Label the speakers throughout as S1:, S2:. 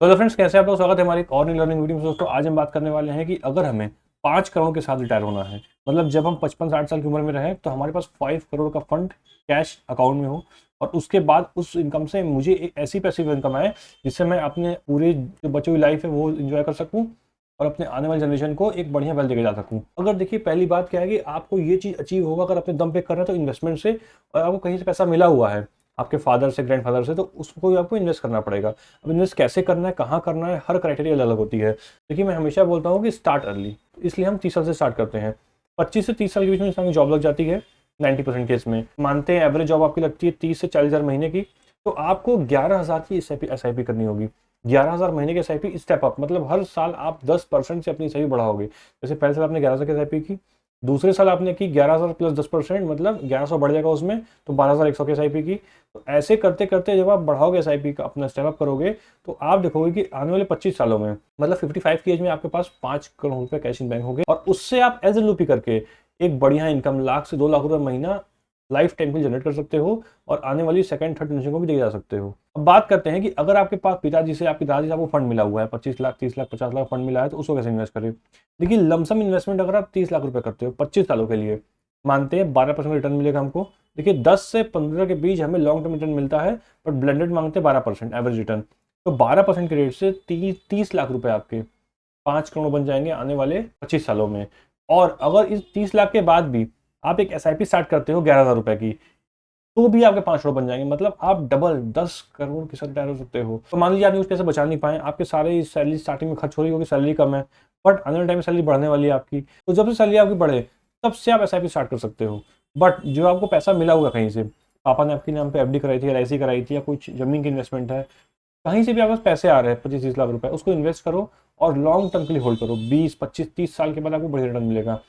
S1: तो hello friends, कैसे आप लोग? स्वागत है हमारी एक और नई लर्निंग वीडियो में। दोस्तों आज हम बात करने वाले हैं कि अगर हमें 5 करोड़ के साथ रिटायर होना है, मतलब जब हम 55-60 साल की उम्र में रहें तो हमारे पास 5 करोड़ का फंड कैश अकाउंट में हो, और उसके बाद उस इनकम से मुझे एक ऐसी पैसिव इनकम आए जिससे मैं अपने पूरे जो बची हुई लाइफ है वो इंजॉय कर सकूँ और अपने आने वाली जनरेशन को एक बढ़िया वेल्थ देके जा सकूँ। अगर देखिए, पहली बात क्या है कि आपको ये चीज़ अचीव होगा अगर अपने दम पे कर रहे हैं तो इन्वेस्टमेंट से, और आपको कहीं से पैसा मिला हुआ है आपके फादर से, ग्रैंडफादर से, तो उसको भी आपको इन्वेस्ट करना पड़ेगा। अब इन्वेस्ट कैसे करना है, कहाँ करना है, हर क्राइटेरिया अलग अलग होती है। देखिए, मैं हमेशा बोलता हूँ कि स्टार्ट अर्ली, इसलिए हम 30 साल से स्टार्ट करते हैं। 25 से 30 साल के बीच में इंसान की जॉब लग जाती है 90% केस में। मानते हैं एवरेज जॉब आपकी लगती है 30 से 40 हज़ार महीने की, तो आपको 11 हज़ार की एस आई पी करनी होगी। 11 हज़ार महीने की S I P step up, मतलब हर साल आप 10% से अपनी एस आई पी बढ़ाओगे। जैसे पहले साल आपने 11 हज़ार की एस आई पी की, दूसरे साल आपने की 11 हज़ार प्लस 10%, मतलब 1100 बढ़ जाएगा उसमें, तो 12,100 की एस आई पी की। तो ऐसे करते करते जब आप बढ़ाओगे एस आई पी का, अपना स्टेप अप करोगे, तो आप देखोगे कि आने वाले 25 सालों में, मतलब 55 की एज में आपके पास 5 करोड़ रुपए कैश इन बैंक होंगे, और उससे आप एज एल करके एक बढ़िया इनकम 1 लाख से 2 लाख रुपए महीना लाइफ टाइम के जनरेट कर सकते हो, और आने वाली सेकंड थर्ड जनरेशन को भी दे जा सकते हो। अब बात करते हैं कि अगर आपके पास पिताजी से, आपके दादाजी से आपको फंड मिला हुआ है, 25 लाख, 30 लाख, 50 लाख फंड मिला है, तो उसको कैसे इन्वेस्ट करें? देखिए, लमसम इन्वेस्टमेंट अगर आप 30 लाख रुपए करते हो 25 सालों के लिए, मानते हैं 12% रिटर्न मिलेगा हमको। देखिए, 10 से 15 के बीच हमें लॉन्ग टर्म रिटर्न मिलता है, बट ब्लेंडेड मांगते हैं 12% एवरेज रिटर्न। तो 12% के रेट से 30 लाख रुपए आपके 5 करोड़ बन जाएंगे आने वाले 25 सालों में। और अगर इस 30 लाख के बाद भी आप एक एस आई पी स्टार्ट करते हो 11 हज़ार रुपए की, तो भी आपके 5 करोड़ बन जाएंगे, मतलब आप डबल 10 करोड़ के साथ रिटायर हो सकते हो। तो मान लीजिए आपने कुछ पैसे बचा नहीं पाए, आपके सारे सैलरी स्टार्टिंग में खर्च हो रही होगी, सैलरी कम है, बट आने वाले टाइम में सैलरी बढ़ने वाली है आपकी, तो जब से सैलरी आपकी बढ़े तब से आप एस आई पी स्टार्ट कर सकते हो। बट जो आपको पैसा मिला हुआ कहीं से, पापा ने आपके नाम पे एफ डी कराई थी, एल आई सी कराई थी, या कुछ जमीन की इन्वेस्टमेंट है, कहीं से भी आपके पास पैसे आ रहे हैं 25-30 लाख रुपए, उसको इन्वेस्ट करो और लॉन्ग टर्म के लिए होल्ड करो। 20-25-30 साल के बाद आपको बढ़िया रिटर्न मिलेगा।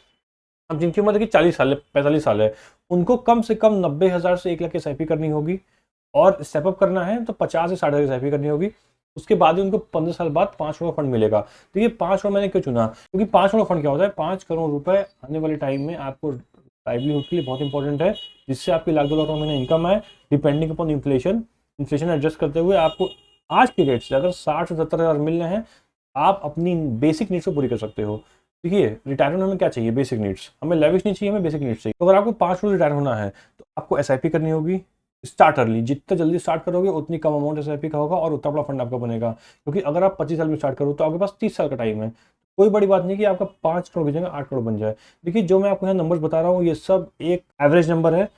S1: अब जिनकी उम्र देखिए 40 साल है, 45 साल है, उनको कम से कम 90 हज़ार से 1 लाख की एस आई पी करनी होगी, और स्टेपअप करना है तो 50 से 60 हज़ार की एस आई पी करनी होगी। उसके बाद ही उनको 15 साल बाद 5 करोड़ फंड मिलेगा। तो ये 5 करोड़ मैंने क्यों चुना? क्योंकि 5 करोड़ फंड क्या होता है? 5 करोड़ रुपए आने वाले टाइम में आपको लाइवलीहुड के लिए बहुत इंपॉर्टेंट है, जिससे आपकी 1 लाख 2 लाख महीने इनकम है, depending upon inflation. Inflation adjust करते हुए आपको आज की रेट से अगर 60 से 70 हज़ार मिल रहे हैं, आप अपनी बेसिक नीड्स को पूरी कर सकते हो। देखिए, रिटायरमेंट हमें क्या चाहिए? Basic needs. हमें लेविश नहीं चाहिए, हमें बेसिक नीड्स चाहिए। तो अगर आपको 5 करोड़ रिटायर होना है तो आपको एस आई पी करनी होगी। स्टार्ट अर्ली, जितना जल्दी स्टार्ट करोगे उतनी कम अमाउंट एस आई पी का होगा और उतना बड़ा फंड आपका बनेगा। क्योंकि अगर आप 25 साल में स्टार्ट करो तो आपके पास 30 साल का टाइम है। कोई बड़ी बात नहीं कि आपका 5 करोड़ की जगह 8 करोड़ बन जाए। देखिए, जो मैं आपको यहाँ नंबर्स बता रहा हूँ ये सब एक एवरेज नंबर है,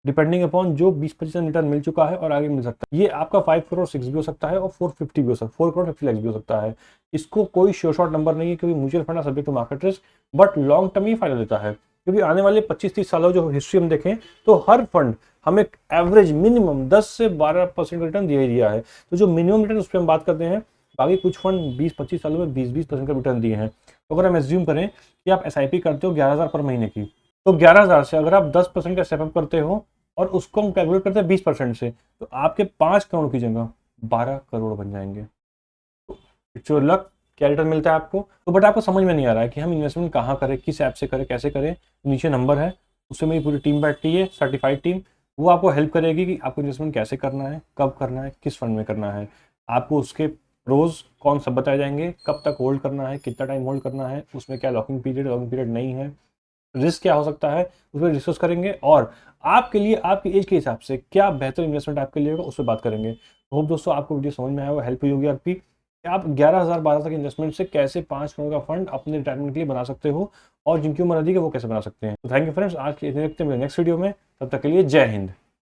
S1: डिपेंडिंग अपॉन जो 20-25 रिटर्न मिल चुका है और आगे मिल सकता है। ये आपका 5 करोड़ 6 भी हो सकता है और 450 भी हो सकता है, 4 करोड़ 50 लाख भी हो सकता है। इसको कोई श्योर शॉर्ट नंबर नहीं है, क्योंकि mutual fund subject to market risk, but long term ही फायदा देता है। क्योंकि आने वाले 25-30 सालों जो हिस्ट्री हम देखें तो हर फंड हमें एवरेज मिनिमम 10 से 12% रिटर्न दिया ही दिया है। तो जो मिनिमम रिटर्न उस पर हम बात करते हैं, बाकी कुछ फंड 20-25 सालों में 20-20% का रिटर्न दिए हैं। तो अगर हम एज्यूम करें कि आप एस आई पी करते हो 11 हज़ार पर महीने की, तो 11 हज़ार से अगर आप 10% का स्टेपअप करते हो और उसको हम कैलकुलेट करते हैं 20% से, तो आपके 5 करोड़ की जगह 12 करोड़ बन जाएंगे। तो इट्स योर लक, क्या रिटर्न मिलता है आपको। तो बट आपको समझ में नहीं आ रहा है कि हम इन्वेस्टमेंट कहाँ करें, किस ऐप से करें, कैसे करें। नीचे नंबर है, उससे मेरी पूरी टीम बैठती है, सर्टिफाइड टीम। वो आपको हेल्प करेगी कि आपको इन्वेस्टमेंट कैसे करना है, कब करना है, किस फंड में करना है। आपको उसके प्रोज कौन सब बताए जाएंगे, कब तक होल्ड करना है, कितना टाइम होल्ड करना है, उसमें क्या लॉकिंग पीरियड नहीं है, रिस्क क्या हो सकता है, उस पर डिस्कस करेंगे, और आपके लिए आपकी एज के हिसाब से क्या बेहतर इन्वेस्टमेंट आपके लिए होगा उस पर बात करेंगे। होप दोस्तों आपको वीडियो समझ में आया होगा, हेल्प हुई होगी आपकी कि आप 11 हज़ार 12 तक इन्वेस्टमेंट से कैसे 5 करोड़ का फंड अपने रिटायरमेंट के लिए बना सकते हो, और जिनकी उम्र अधिक है वो कैसे बना सकते हैं। तो थैंक यू फ्रेंड्स, आज के इतने रखते हैं नेक्स्ट वीडियो में। तब तक के लिए जय हिंद।